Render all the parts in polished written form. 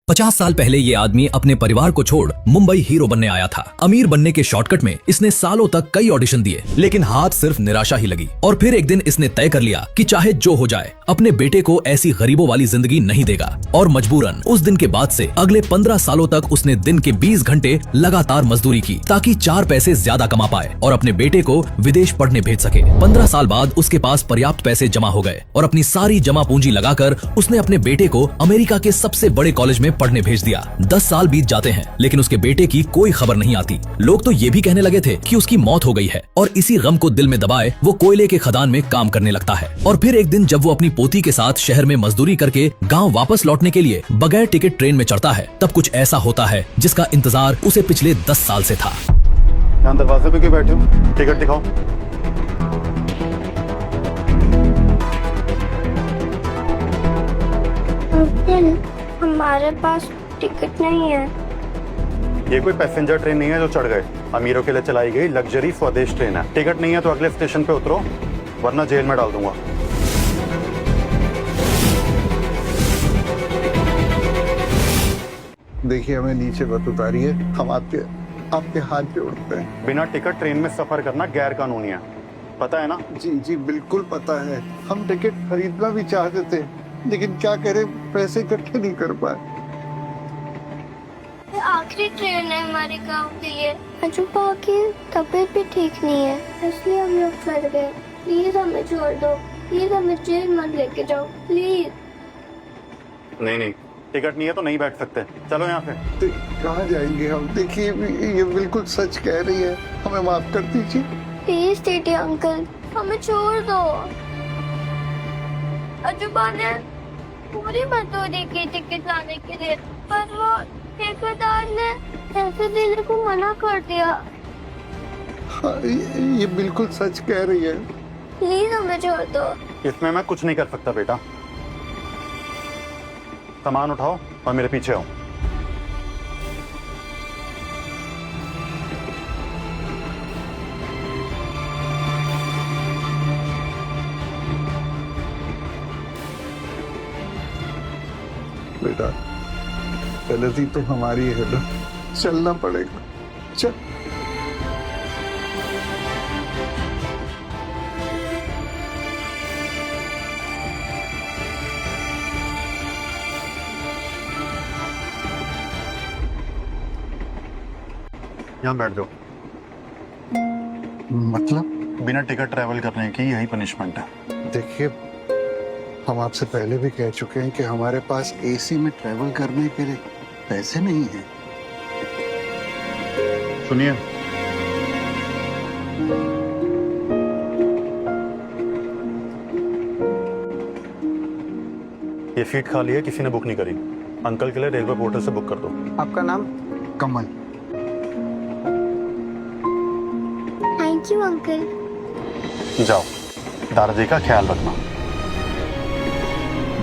50 साल पहले ये आदमी अपने परिवार को छोड़ मुंबई हीरो बनने आया था। अमीर बनने के शॉर्टकट में इसने सालों तक कई ऑडिशन दिए, लेकिन हाथ सिर्फ निराशा ही लगी। और फिर एक दिन इसने तय कर लिया कि चाहे जो हो जाए अपने बेटे को ऐसी गरीबों वाली जिंदगी नहीं देगा। और मजबूरन उस दिन के बाद से अगले 15 सालों तक उसने दिन के 20 घंटे लगातार मजदूरी की ताकि 4 पैसे ज्यादा कमा पाए और अपने बेटे को विदेश पढ़ने भेज सके। 15 साल बाद उसके पास पर्याप्त पैसे जमा हो गए और अपनी सारी जमा पूंजी लगाकर उसने अपने बेटे को अमेरिका के सबसे बड़े कॉलेज में पढ़ने भेज दिया। 10 साल बीत जाते हैं, लेकिन उसके बेटे की कोई खबर नहीं आती। लोग तो ये भी कहने लगे थे कि उसकी मौत हो गई है। और इसी गम को दिल में दबाए वो कोयले के खदान में काम करने लगता है। और फिर एक दिन जब वो अपनी पोती के साथ शहर में मजदूरी करके गांव वापस लौटने के लिए बगैर टिकट ट्रेन में चढ़ता है, तब कुछ ऐसा होता है जिसका इंतजार उसे पिछले 10 साल से था। यहाँ दरवाजे पे क्यों बैठे हो? टिकट दिखाओ। हमारे पास टिकट नहीं है। ये कोई पैसेंजर ट्रेन नहीं है जो चढ़ गए। अमीरों के लिए चलाई गई लग्जरी स्वदेश ट्रेन है। टिकट नहीं है तो अगले स्टेशन पे उतरो, वरना जेल में डाल दूंगा। देखिए, हमें नीचे मत उतारिए, हम आपके हाथ जोड़ते हैं। बिना टिकट ट्रेन में सफर करना गैर कानूनी है, पता है ना? जी जी बिल्कुल पता है। हम टिकट खरीदना भी चाहते थे, लेकिन क्या करें, पैसे इकट्ठे नहीं कर पाए। आखिरी ट्रेन है हमारे गांव के लिए। अजूबा की तबीयत भी ठीक नहीं है, इसलिए हम लोग चल गए। प्लीज हमें छोड़ दो, प्लीज हमें जेल मत लेके जाओ, प्लीज। नहीं, टिकट नहीं है तो नहीं बैठ सकते। चलो यहाँ से। तो कहाँ जाएंगे हम? देखिए, ये बिल्कुल सच कह रही है, हमें माफ कर दीजिए। प्लीज टीटी अंकल, हमें छोड़ दो। अजूबा ने पूरी मजदूरी की टिकट लाने के लिए, पर वो ठेकेदार ने पैसे देने को मना कर दिया। हाँ, ये बिल्कुल सच कह रही है। प्लीज हमें छोड़ दो। इसमें मैं कुछ नहीं कर सकता बेटा। सामान उठाओ और मेरे पीछे आओ। बेटा, गलती तो हमारी है ना, चलना पड़ेगा। चल। यहाँ बैठ जाओ। मतलब? बिना टिकट ट्रैवल करने की यही पनिशमेंट है। देखिए, हम आपसे पहले भी कह चुके हैं कि हमारे पास एसी में ट्रैवल करने के लिए पैसे नहीं हैं। सुनिए, ये सीट खाली है, किसी ने बुक नहीं करी। अंकल के लिए रेलवे पोर्टल से बुक कर दो। आपका नाम? कमल। Thank you uncle. जाओ, दादाजी का ख्याल रखना।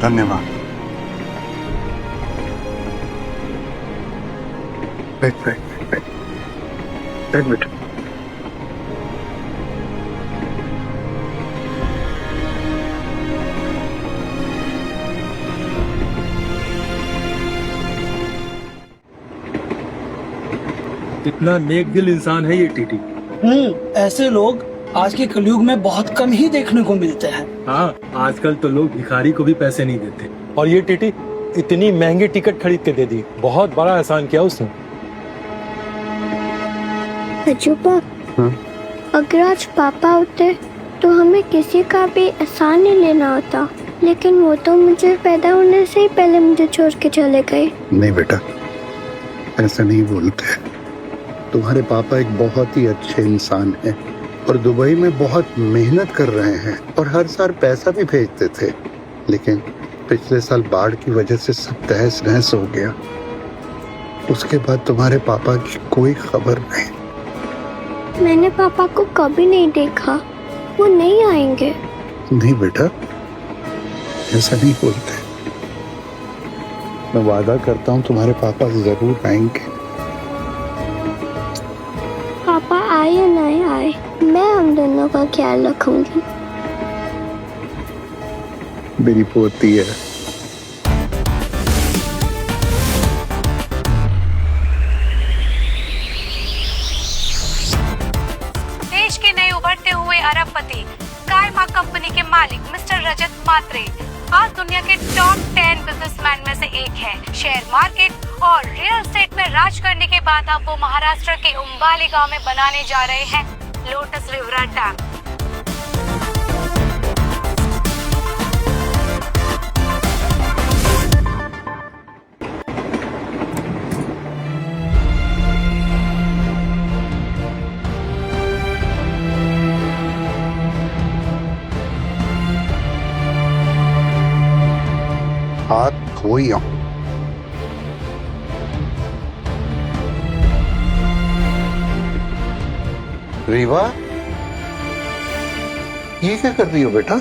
धन्यवाद। बैठ बेटा। कितना नेक दिल इंसान है ये टीटी। ऐसे लोग आज के कलयुग में बहुत कम ही देखने को मिलते हैं। हाँ, आजकल तो लोग भिखारी को भी पैसे नहीं देते। और ये टीटी इतनी महंगी टिकट खरीद के दे दी, बहुत बड़ा एहसान किया उसने। अजूबा, अगर आज पापा होते तो हमें किसी का भी एहसान नहीं लेना होता, लेकिन वो तो मुझे पैदा होने से ही पहले मुझे छोड़ के चले गए। नहीं बेटा, ऐसा नहीं बोलते। तुम्हारे पापा एक बहुत ही अच्छे इंसान हैं और दुबई में बहुत मेहनत कर रहे हैं और हर साल पैसा भी भेजते थे, लेकिन पिछले साल बाढ़ की वजह से सब तहस नहस हो गया। उसके बाद तुम्हारे पापा की कोई खबर नहीं। मैंने पापा को कभी नहीं देखा, वो नहीं आएंगे। नहीं बेटा, ऐसा नहीं बोलते। मैं वादा करता हूँ तुम्हारे पापा जरूर आएंगे। पापा आए या नहीं आए, मैं हम दोनों का ख्याल रखूंगी। मेरी पोती है। अरबपति कायमा कंपनी के मालिक मिस्टर रजत मात्रे आज दुनिया के टॉप 10 बिजनेसमैन में से एक है। शेयर मार्केट और रियल एस्टेट में राज करने के बाद अब वो महाराष्ट्र के उम्बाली गांव में बनाने जा रहे हैं लोटस रिवर डैम। हाथ धोई हूं। रीवा, ये क्या कर रही हो बेटा?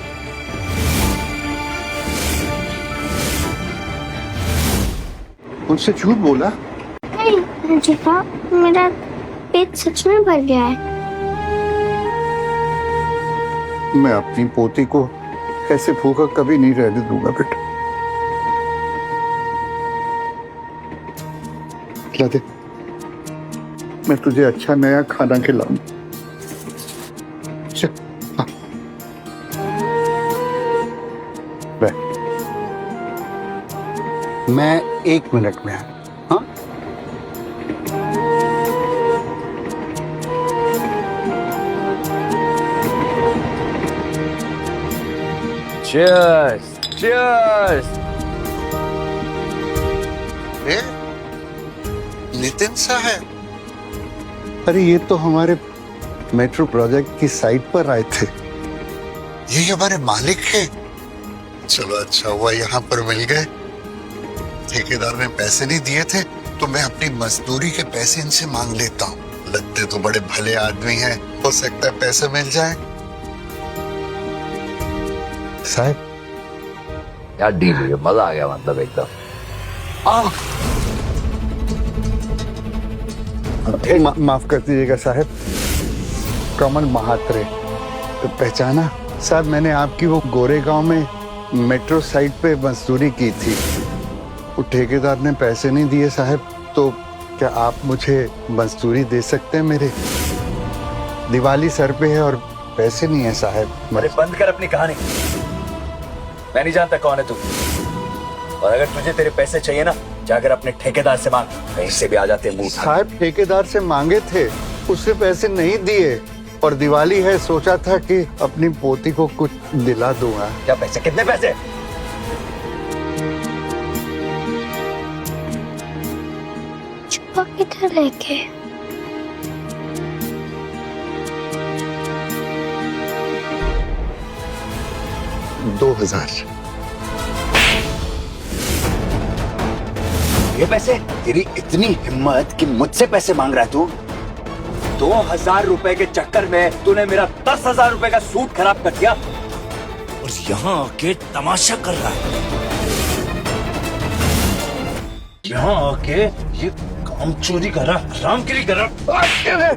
मुझसे झूठ बोला? नहीं जीवा, मेरा पेट सच में भर गया है। मैं अपनी पोती को ऐसे भूखा कभी नहीं रहने दूंगा बेटा। खिला दे, मैं तुझे अच्छा नया खाना खिलाऊं। चल, हाँ। मैं 1 मिनट में आया। हाँ? Cheers! Cheers! नितिन सा है। अरे ये तो हमारे मेट्रो प्रोजेक्ट की साइट पर आए थे। ये हमारे मालिक हैं। चलो अच्छा हुआ यहाँ पर मिल गए। ठेकेदार ने पैसे नहीं दिए थे तो मैं अपनी मजदूरी के पैसे इनसे मांग लेता हूँ। लगते तो बड़े भले आदमी हैं, हो सकता है पैसे मिल जाए। साहब यार डील हुई, मजा आ गया मतलब एकदम। माफ कर दीजिएगा साहब, कमल महात्रे तो पहचाना? साहब मैंने आपकी वो गोरेगांव में मेट्रो साइट पे मजदूरी की थी। वो ठेकेदार ने पैसे नहीं दिए साहब, तो क्या आप मुझे मजदूरी दे सकते हैं? मेरे दिवाली सर पे है और पैसे नहीं है साहब। अरे बंद कर अपनी कहानी, मैं नहीं जानता कौन है तू। और अगर तुझे तेरे पैसे चाहिए ना, जाकर अपने ठेकेदार से मांग, कहीं से भी आ जाते हैं मुंह। साहब ठेकेदार से मांगे थे, उससे पैसे नहीं दिए और दिवाली है, सोचा था कि अपनी पोती को कुछ दिला दूंगा। क्या पैसे? कितने पैसे? छुपा किधर लेके? $2000। ये पैसे? तेरी इतनी हिम्मत कि मुझसे पैसे मांग रहा है तू? 2000 रुपए के चक्कर में तूने मेरा 10,000 रुपए का सूट खराब कर दिया और यहाँ आके तमाशा कर रहा है। यहाँ आके ये काम चोरी कर रहा, हरामखोरी कर रहा।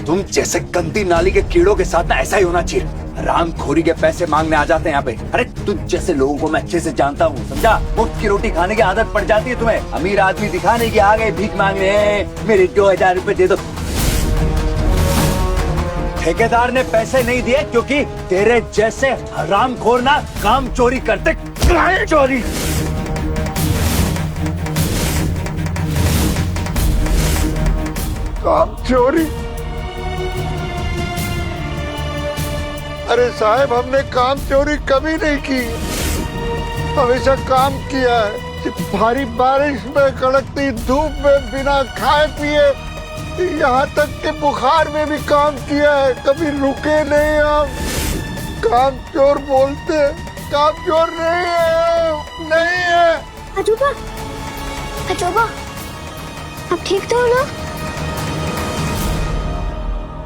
तुम जैसे गंदी नाली के कीड़ों के साथ ना ऐसा ही होना चाहिए। हरामखोरी के पैसे मांगने आ जाते हैं यहाँ पे। अरे तुझ जैसे लोगों को मैं अच्छे से जानता हूँ, समझा? मुफ्त की रोटी खाने की आदत पड़ जाती है तुम्हें। अमीर आदमी दिखाने की आ गए भीख मांगने, मेरे 2000 रुपए दे दो। ठेकेदार ने पैसे नहीं दिए क्योंकि तेरे जैसे हरामखोर ना काम चोरी करते। चोरी काम चोरी? अरे साहब हमने काम चोरी कभी नहीं की, हमेशा काम किया है। भारी बारिश में, कड़कती धूप में, बिना खाए पिए, यहाँ तक कि बुखार में भी काम किया है। कभी रुके नहीं हम। काम चोर बोलते, काम चोर नहीं है, नहीं है। अजूबा, अजूबा, आप ठीक तो हो ना?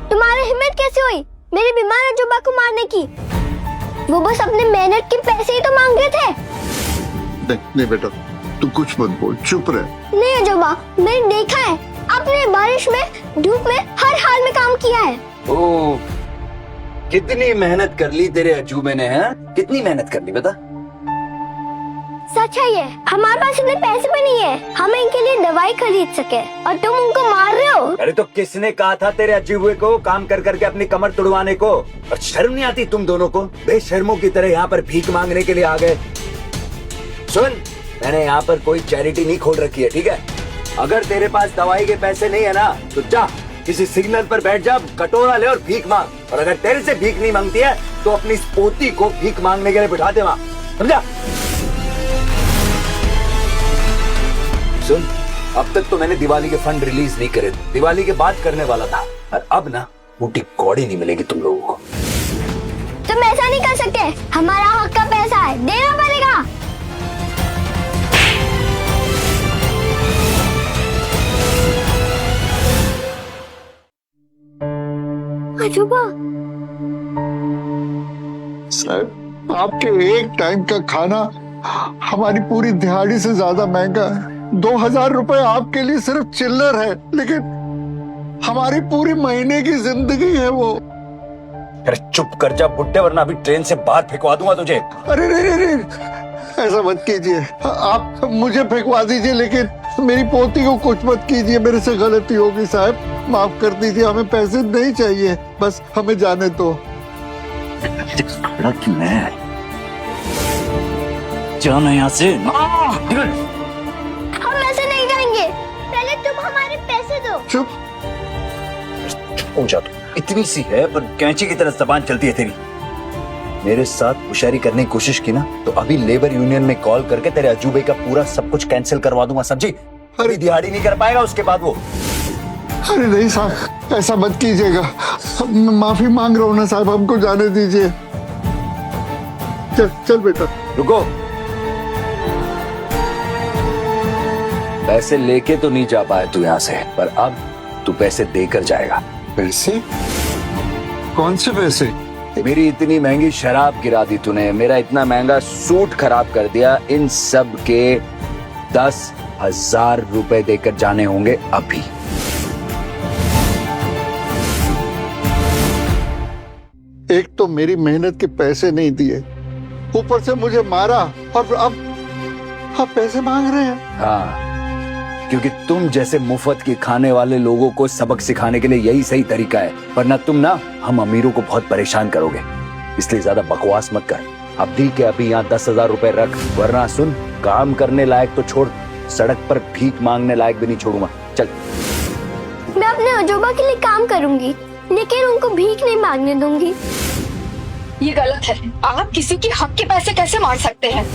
तुम्हारी हिम्मत कैसे हुई मेरे बीमार अजूबा को मारने की? वो बस अपने मेहनत के पैसे ही तो मांग रहे थे। नहीं बेटा, तू कुछ मत बोल, चुप रहे। नहीं अजूबा, मैंने देखा है, आपने बारिश में, धूप में, हर हाल में काम किया है। ओ, कितनी मेहनत कर ली तेरे अजूबे ने, हैं? कितनी मेहनत कर ली बता? सच है ये, हमारे पास इतने पैसे भी नहीं है हम इनके लिए दवाई खरीद सके, और तुम उनको मार रहे हो। अरे तो किसने कहा था तेरे अजीबुए को काम कर करके अपनी कमर तुड़वाने को? और शर्म नहीं आती तुम दोनों को? बेशर्मों की तरह यहाँ पर भीख मांगने के लिए आ गए। सुन, मैंने यहाँ पर कोई चैरिटी नहीं खोल रखी है, ठीक है? अगर तेरे पास दवाई के पैसे नहीं है ना तो जा किसी सिग्नल पर बैठ जा, कटोरा ले और भीख मांग। और अगर तेरे से भीख नहीं मांगती है तो अपनी इस पोती को भीख मांगने के लिए बिठा दे वहाँ, समझा? सुन, अब तक तो मैंने दिवाली के फंड रिलीज नहीं करे, दिवाली के बाद करने वाला था, और अब ना मोटी कौड़ी नहीं मिलेगी तुम लोगों को। तुम ऐसा नहीं कर सकते, हमारा हक का पैसा है, देना पड़ेगा। अजूबा, सर, आपके एक टाइम का खाना हमारी पूरी दिहाड़ी से ज्यादा महंगा है। 2000 रुपए आपके लिए सिर्फ चिल्लर है, लेकिन हमारी पूरी महीने की जिंदगी है वो। अरे चुप कर जा बुड्ढे, वरना अभी ट्रेन से बाहर फेंकवा दूंगा तुझे। अरे नहीं, ऐसा मत कीजिए, आप मुझे फेंकवा दीजिए, लेकिन मेरी पोती को कुछ मत कीजिए। मेरे से गलती होगी साहब, माफ कर दीजिए। हमें पैसे नहीं चाहिए, बस हमें जाने दो। खड़ा क्यों है? जाना यहाँ से। हम ऐसे नहीं जाएंगे, पहले तुम हमारे पैसे दो। चुप हो जा तू, इतनी सी है पर कैंची की तरह जबान चलती है तेरी। मेरे साथ होशियारी करने की कोशिश की ना तो अभी लेबर यूनियन में कॉल करके तेरे अजूबे का पूरा सब कुछ कैंसिल करवा दूंगा, समझी? अरे दिहाड़ी नहीं कर पाएगा उसके बाद वो। अरे नहीं साहब, ऐसा मत कीजिएगा, माफी मांग रहा हूँ ना साहब, हमको जाने दीजिए। चल चल बेटा। रुको, पैसे लेके तो नहीं जा पाए तू यहाँ से, पर अब तू पैसे देकर जाएगा। पैसे? कौन से पैसे? मेरी इतनी महंगी शराब गिरा दी तूने, मेरा इतना महंगा सूट खराब कर दिया, इन सब के 10,000 रुपए देकर जाने होंगे अभी। एक तो मेरी मेहनत के पैसे नहीं दिए, ऊपर से मुझे मारा, और अब पैसे मांग रहे हैं। हाँ, क्योंकि तुम जैसे मुफ्त के खाने वाले लोगों को सबक सिखाने के लिए यही सही तरीका है, वरना तुम ना हम अमीरों को बहुत परेशान करोगे। इसलिए ज्यादा बकवास मत कर, अभी के अभी यहाँ 10,000 रुपए रख, वरना सुन, काम करने लायक तो छोड़, सड़क पर भीख मांगने लायक भी नहीं छोड़ूंगा। चल। मैं अपने अजूबा के लिए काम करूंगी, लेकिन उनको भीख नहीं मांगने दूंगी। ये गलत है, आप किसी के हक के पैसे कैसे मांग सकते हैं?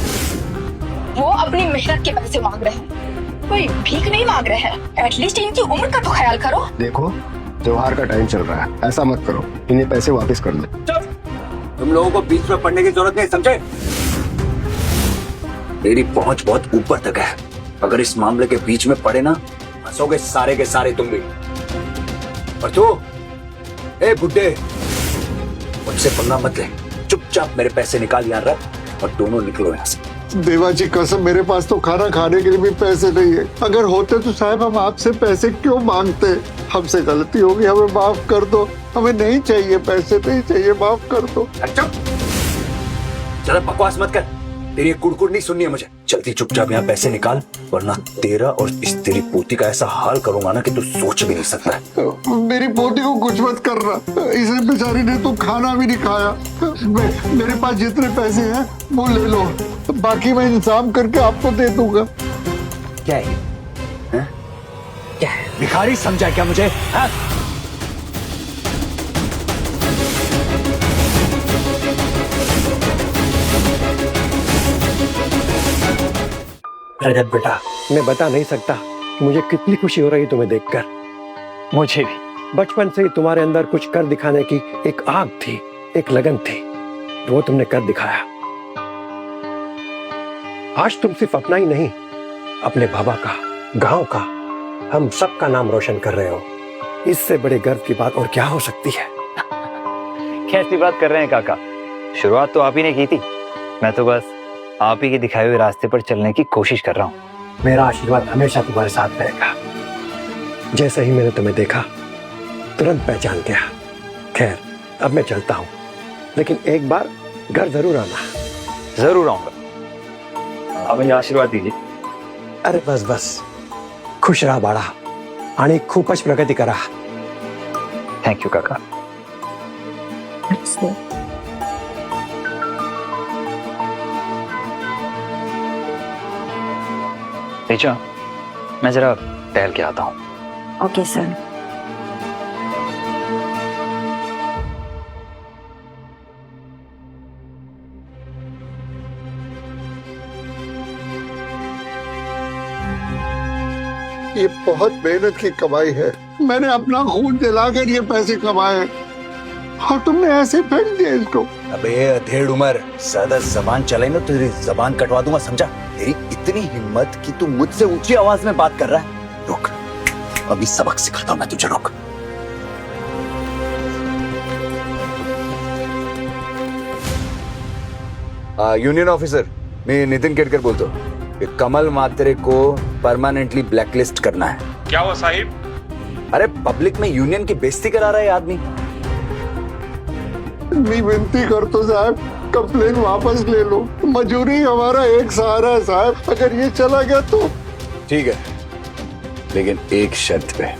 वो अपनी मेहनत के पैसे मांग रहे हैं, कोई भीख नहीं मांग रहे हैं। एटलीस्ट इनकी उम्र का तो ख्याल करो। देखो, त्योहार का टाइम चल रहा है, ऐसा मत करो, इन्हें पैसे वापस कर दो। तुम लोगों को बीच में पड़ने की जरूरत नहीं, समझे? मेरी पहुंच बहुत ऊपर तक है, अगर इस मामले के बीच में पड़े ना, फंसोगे सारे के सारे तुम भी। और तू, ए बुड्ढे, मुझसे पंगा मत ले, चुपचाप मेरे पैसे निकाल यार रख, और दोनों निकलो यहाँ से। देवा जी कसम, मेरे पास तो खाना खाने के लिए भी पैसे नहीं है। अगर होते तो साहब हम आपसे पैसे क्यों मांगते? हमसे गलती होगी, हमें माफ कर दो। हमें नहीं चाहिए पैसे, नहीं चाहिए, माफ कर दो। अच्छा, ज्यादा बकवास मत कर, तेरी कुड़कुड़ नहीं सुननी है मुझे। जल्दी चुपचाप यहाँ पैसे निकाल, वरना तेरा और इस तेरी पोती का ऐसा हाल करूंगा ना कि तू सोच भी नहीं सकता। मेरी पोती को कुछ मत करना, इसे बेचारी ने तो खाना भी नहीं खाया। मेरे पास जितने पैसे हैं वो ले लो, बाकी मैं इंतजाम करके आपको दे दूंगा। क्या है? क्या है? भिखारी समझा क्या मुझे? हाँ? रजत बेटा, मैं बता नहीं सकता मुझे कितनी खुशी हो रही तुम्हें देखकर। मुझे भी बचपन से ही तुम्हारे अंदर कुछ कर दिखाने की एक आग थी, एक लगन थी, वो तुमने कर दिखाया। आज तुम सिर्फ अपना ही नहीं, अपने बाबा का, गांव का, हम सबका नाम रोशन कर रहे हो। इससे बड़े गर्व की बात और क्या हो सकती है? कैसी बात कर रहे हैं काका, शुरुआत तो आप ही ने की थी, मैं तो बस आप ही के दिखाए हुए रास्ते पर चलने की कोशिश कर रहा हूँ। मेरा आशीर्वाद हमेशा तुम्हारे साथ रहेगा। जैसे ही मैंने तुम्हें देखा तुरंत पहचान गया। खैर, अब मैं चलता हूँ, लेकिन एक बार घर जरूर आना। जरूर आऊंगा। आप मुझे आशीर्वाद दीजिए। अरे बस बस, खुश रहा बाळा आणि खूपच प्रगती करा. थैंक यू काका. ऋचा, मैं जरा टहल के आता हूँ. Okay sir. ये बहुत मेहनत की कमाई है. मैंने अपना खून जलाकर ये पैसे कमाए और तुमने ऐसे फेंक दिया इसको. अबे अधेड़ उमर, ज्यादा जबान चलाई ना तो तेरी जबान कटवा दूंगा, समझा? तेरी इतनी हिम्मत कि तू मुझसे ऊंची आवाज में बात कर रहा है. रुक, अभी सबक सिखाता हूं मैं तुझे. रुक. यूनियन ऑफिसर, मैं नितिन केड़कर बोलता हूँ. कमल मात्रे को परमानेंटली ब्लैकलिस्ट करना है. क्या हुआ साहिब? अरे पब्लिक में यूनियन की बेइज्जती करा रहा है आदमी. विनती कर तो साहब, कंप्लेन वापस ले लो. मजूरी हमारा एक सहारा है साहब. अगर ये चला गया तो ठीक है, लेकिन एक शर्त पे.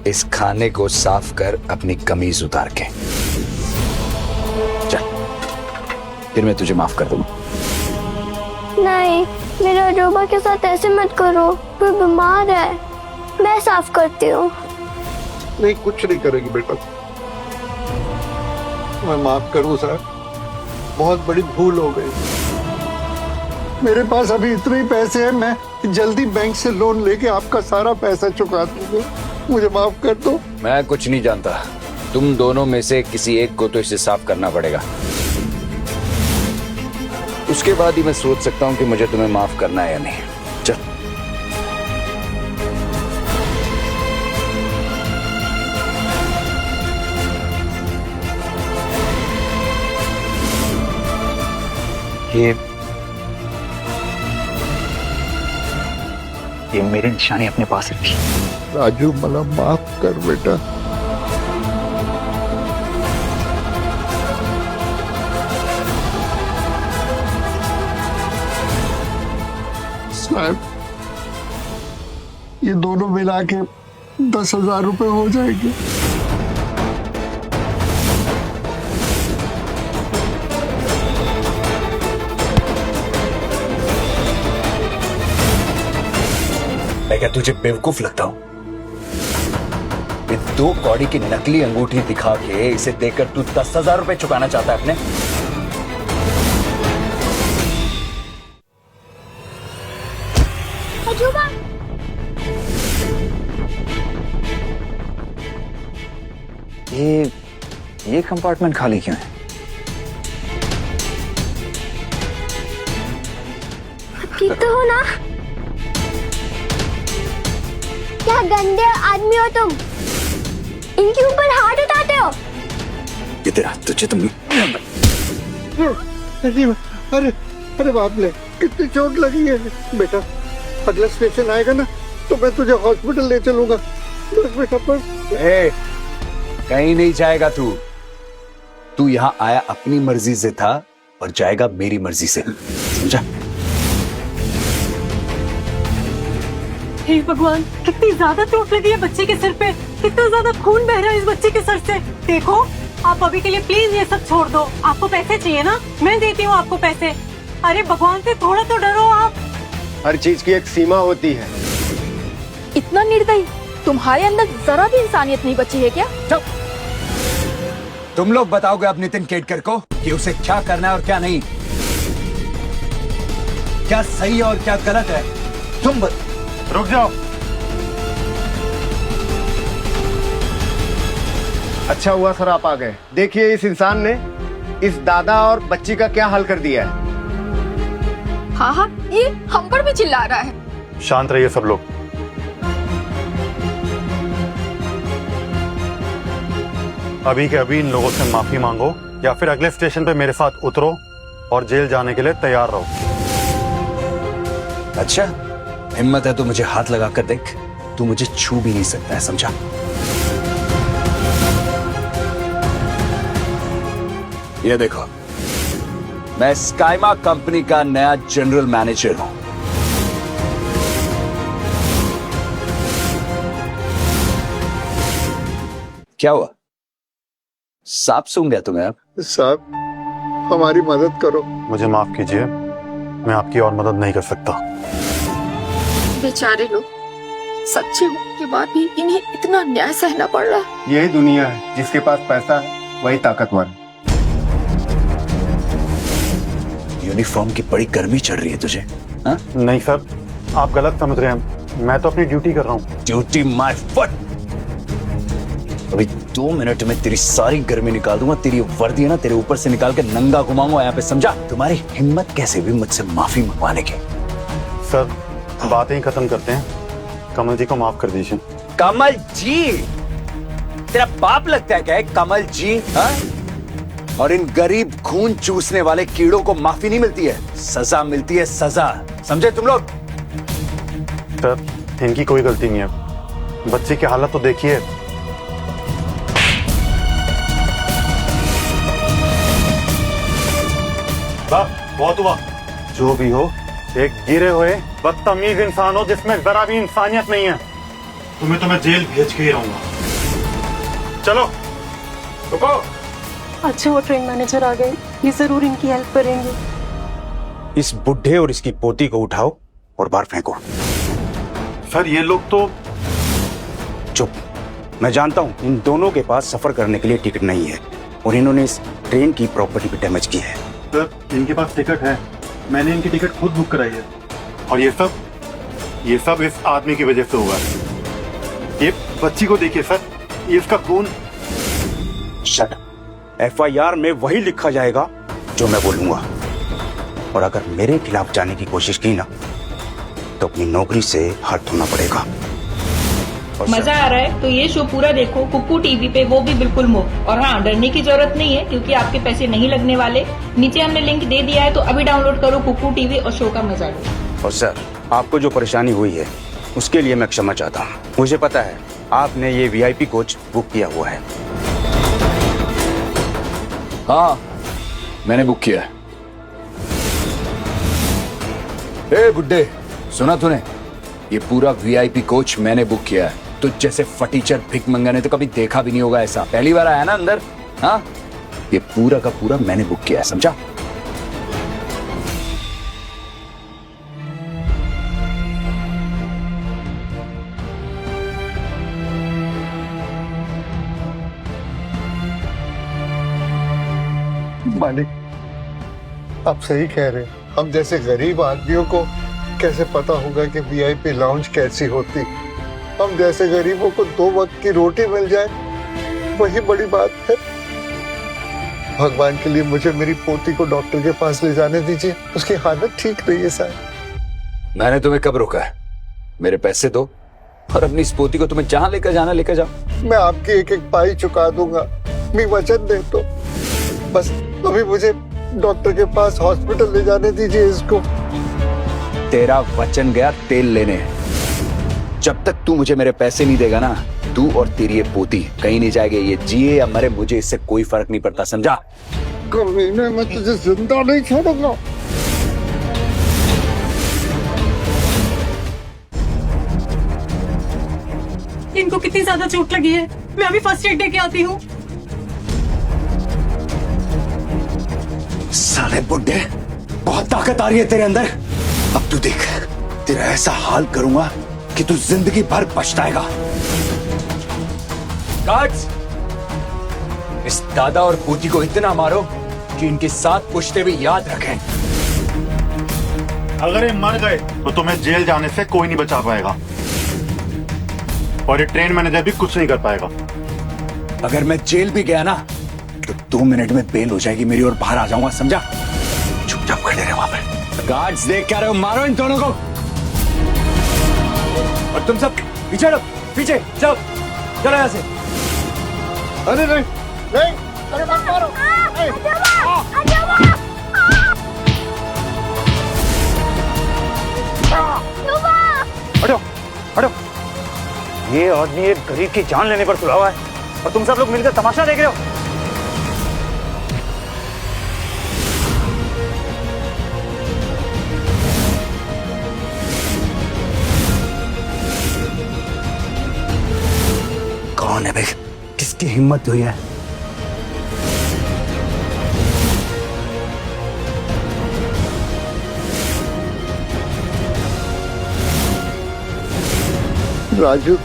इस खाने को साफ कर अपनी कमीज उतार के. चल, फिर मैं तुझे माफ कर दूंगा. नहीं, मेरे अजूबा के साथ ऐसे मत करो. वो बीमार है. मैं साफ करती हूँ. नहीं, कुछ नहीं करेगी बेटा. मैं माफ करूँ साहब, बहुत बड़ी भूल हो गई. मेरे पास अभी इतने ही पैसे हैं, मैं जल्दी बैंक से लोन लेके आपका सारा पैसा चुका दूंगा. मुझे माफ कर दो. मैं कुछ नहीं जानता. तुम दोनों में से किसी एक को तो इसे साफ करना पड़ेगा. उसके बाद ही मैं सोच सकता हूँ कि मुझे तुम्हें माफ करना है या नहीं. चल. ये मेरी निशानी अपने पास रखी. राजू, मला माफ कर बेटा. साहब, ये दोनों मिला के 10,000 रुपए हो जाएंगे. मैं क्या तुझे बेवकूफ लगता हूं? 2 कौड़ी की नकली अंगूठी दिखा के इसे देकर तू 10,000 रुपए चुकाना चाहता है अपने? अजूबा, ये कंपार्टमेंट खाली क्यों है? ठीक तो हो ना? क्या गंदे आदमी हो तुम? इनके ऊपर हाथ उठाते हो? इधर तुझे तुम. अरे अरे बाप रे, कितनी चोट लगी है बेटा. अगला स्टेशन आएगा ना तो मैं तुझे हॉस्पिटल ले चलूंगा. बस बेटा बस. कहीं नहीं जाएगा तू. तू यहाँ आया अपनी मर्जी से था और जाएगा मेरी मर्जी से, समझा? हे भगवान, कितनी ज्यादा चोट लगी है बच्चे के सिर पे. कितना ज्यादा खून बह रहा है इस बच्चे के सर से. देखो, आप अभी के लिए प्लीज ये सब छोड़ दो. आपको पैसे चाहिए ना, मैं देती हूँ आपको पैसे. अरे भगवान से थोड़ा तो डरो आप. हर चीज की एक सीमा होती है. इतना निर्दयी, तुम्हारे अंदर जरा भी इंसानियत नहीं बची है क्या? तुम लोग बताओगे अब नितिन केड़कर को कि उसे क्या करना है और क्या नहीं, क्या सही और क्या गलत है. तुम रुक जाओ. अच्छा हुआ सर आप आ गए. देखिए, इस इंसान ने इस दादा और बच्ची का क्या हाल कर दिया है. हाँ हाँ, ये हम पर भी चिल्ला रहा है. शांत रहिए सब लोग. अभी के अभी इन लोगों से माफी मांगो या फिर अगले स्टेशन पे मेरे साथ उतरो और जेल जाने के लिए तैयार रहो. अच्छा, हिम्मत है तो मुझे हाथ लगा कर देख, तू मुझे छू भी नहीं सकता है, समझा? ये देखो, मैं स्काईमा कंपनी का नया जनरल मैनेजर हूं। क्या हुआ? सांप सूंघ गया तुम्हें? अब साहब, हमारी मदद करो। मुझे माफ कीजिए, मैं आपकी और मदद नहीं कर सकता। बेचारे लोग, सच्चे होने के बाद भी इन्हें इतना अन्याय सहना पड़ रहा है। यही दुनिया है, जिसके पास पैसा है वही ताकतवर है। यूनिफॉर्म की बड़ी गर्मी चढ़ रही है तुझे? हा? नहीं सर, आप गलत समझ रहे हैं, मैं तो अपनी ड्यूटी कर रहा हूँ। Duty my foot. अभी 2 मिनट में तेरी सारी गर्मी निकाल दूंगा। तेरी वर्दी है ना, तेरे ऊपर से निकाल के नंगा घुमाऊंगा यहाँ पे, समझा? तुम्हारी हिम्मत कैसे भी मुझसे माफी मंगवाने की। सर, बातें ही खत्म करते हैं, कमल जी को माफ कर दीजिए। कमल जी? तेरा बाप लगता है क्या कमल जी? हा? और इन गरीब खून चूसने वाले कीड़ों को माफी नहीं मिलती है, सजा मिलती है, सजा। समझे तुम लोग? सर, इनकी कोई गलती नहीं है, बच्चे की हालत तो देखिए। बहुत हुआ। जो भी हो, एक गिरे हुए बदतमीज इंसान हो जिसमें जरा भी इंसानियत नहीं है। तुम्हें तो मैं जेल भेज के ही रहूंगा। चलो रुको। अच्छा वो ट्रेन मैनेजर आ गए, ये जरूर इनकी हेल्प करेंगे। इस बुढ़े और इसकी पोती को उठाओ और बाहर फेंको। सर, ये लोग तो। चुप। मैं जानता हूं इन दोनों के पास सफर करने के लिए टिकट नहीं है और इन्होंने इस ट्रेन की प्रॉपर्टी भी डैमेज की है। सर, इनके पास टिकट है, मैंने इनकी टिकट खुद बुक कराई है। और ये सब इस आदमी की वजह से हुआ है। ये बच्ची को देखिए सर, ये इसका खून। शट। FIR में वही लिखा जाएगा जो मैं बोलूंगा, और अगर मेरे खिलाफ जाने की कोशिश की ना तो अपनी नौकरी से हाथ धोना पड़ेगा। मजा आ रहा है तो ये शो पूरा देखो कुकू टीवी पे, वो भी बिल्कुल मुफ्त। और हाँ, डरने की जरूरत नहीं है क्योंकि आपके पैसे नहीं लगने वाले। नीचे हमने लिंक दे दिया है, तो अभी डाउनलोड करो कुकू टीवी और शो का मजा लो। और सर, आपको जो परेशानी हुई है उसके लिए मैं क्षमा चाहता हूँ। मुझे पता है आपने ये VIP कोच बुक किया हुआ है। हाँ, मैंने बुक किया है। ए बुड्ढे, सुना तूने? ये पूरा VIP कोच मैंने बुक किया है। तुझ जैसे फटीचर भिख मंगा ने तो कभी देखा भी नहीं होगा ऐसा। पहली बार आया ना अंदर। हाँ, ये पूरा का पूरा मैंने बुक किया है, समझा? मालिक, आप सही कह रहे हैं। हम जैसे गरीब आदमियों को कैसे पता होगा कि VIP लाउंज कैसी होती? हम जैसे गरीबों को 2 वक्त की रोटी मिल जाए, वही बड़ी बात है। भगवान के लिए मुझे मेरी पोती को डॉक्टर के पास ले जाने दीजिए, उसकी हालत ठीक नहीं है साहब। मैंने तुम्हें कब रोका है? मेरे पैसे दो और अपनी इस पोती को तुम्हें जहां लेकर जाना लेकर जाओ। मैं आपकी एक एक पाई चुका दूंगा, मैं वचन दे तो। बस अभी मुझे डॉक्टर के पास हॉस्पिटल ले जाने दीजिए इसको। तेरा वचन गया तेल लेने। जब तक तू मुझे मेरे पैसे नहीं देगा ना, तू और तेरी ये पोती कहीं नहीं जाएगी। ये जिए या मरे मुझे इससे कोई फर्क नहीं पड़ता, समझा? कमीने, मैं तुझे जिंदा नहीं छोड़ूंगा। इनको कितनी ज्यादा चोट लगी है, मैं अभी फर्स्ट एड दे के आती हूँ। साले बुड्ढे, बहुत ताकत आ रही है तेरे अंदर। अब तू देख, तेरा ऐसा हाल करूंगा कि तू जिंदगी भर पछताएगा। गार्ड्स, इस दादा और पोती को इतना मारो कि इनके साथ पूछते हुए याद रखें। अगर ये मर गए तो तुम्हें जेल जाने से कोई नहीं बचा पाएगा, और ये ट्रेन मैनेजर भी कुछ नहीं कर पाएगा। अगर मैं जेल भी गया ना तो 2 मिनट में बेल हो जाएगी मेरी और बाहर आ जाऊंगा, समझा? चुपचाप खड़े रहे वहां पे। गार्ड्स देख क्या रहे हो? मारो इन दोनों को। और तुम सब पीछे हटो, पीछे जाओ, चलो यहाँ से। अरे नहीं नहीं, अरे मत मारो। हटो हटो। ये आदमी एक गरीब की जान लेने पर तुला हुआ है और तुम सब लोग मिलकर तमाशा देख रहे हो। कौन है भाई? किसकी हिम्मत हुई है? राजू।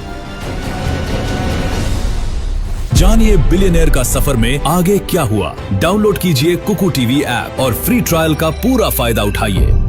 जानिए बिलियनेयर का सफर में आगे क्या हुआ। डाउनलोड कीजिए कुकू टीवी ऐप और फ्री ट्रायल का पूरा फायदा उठाइए।